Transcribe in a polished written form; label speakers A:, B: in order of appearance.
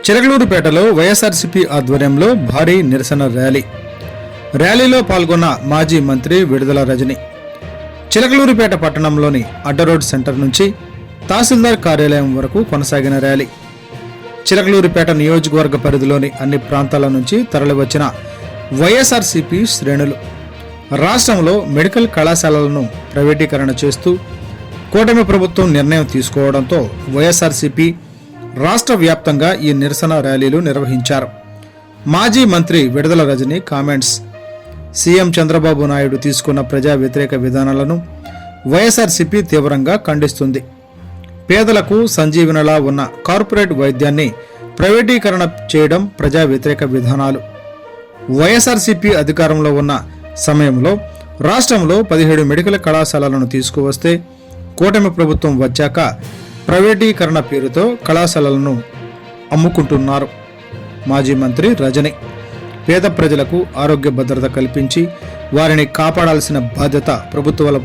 A: చిలకలూరుపేటలో వైఎస్ఆర్సీపీ ఆధ్వర్యంలో భారీ నిరసన ర్యాలీలో పాల్గొన్న మాజీ మంత్రి విడుదల రజని. చిలకలూరుపేట పట్టణంలోని అడ్డరోడ్ సెంటర్ నుంచి తహసీల్దార్ కార్యాలయం వరకు కొనసాగిన ర్యాలీ. చిలకలూరుపేట నియోజకవర్గ పరిధిలోని అన్ని ప్రాంతాల నుంచి తరలివచ్చిన వైఎస్ఆర్సీపీ శ్రేణులు రాష్ట్రంలో మెడికల్ కళాశాలలను ప్రైవేటీకరణ చేస్తూ కూటమి ప్రభుత్వం నిర్ణయం తీసుకోవడంతో వైఎస్ఆర్సీపీ రాష్ట్ర వ్యాప్తంగా ఈ నిరసన ర్యాలీలు నిర్వహించారు. మాజీ మంత్రి విడుదల రజని కామెంట్స్. సీఎం చంద్రబాబు నాయుడు తీసుకున్న ప్రజా వ్యతిరేక విధానాలను వైఎస్ఆర్సీపీ తీవ్రంగా ఖండిస్తుంది. పేదలకు సంజీవనలా ఉన్న కార్పొరేట్ వైద్యాన్ని ప్రైవేటీకరణ చేయడం ప్రజా వ్యతిరేక విధానాలు. వైఎస్ఆర్సీపీ అధికారంలో ఉన్న సమయంలో రాష్ట్రంలో 17 మెడికల్ కళాశాలలను తీసుకువస్తే కూటమి ప్రభుత్వం వచ్చాక ప్రైవేటీకరణ పేరుతో కళాశాలలను అమ్ముకుంటున్నారు. మాజీ మంత్రి రజని. పేద ప్రజలకు ఆరోగ్య భద్రత కల్పించి వారిని కాపాడాల్సిన బాధ్యత ప్రభుత్వాలపై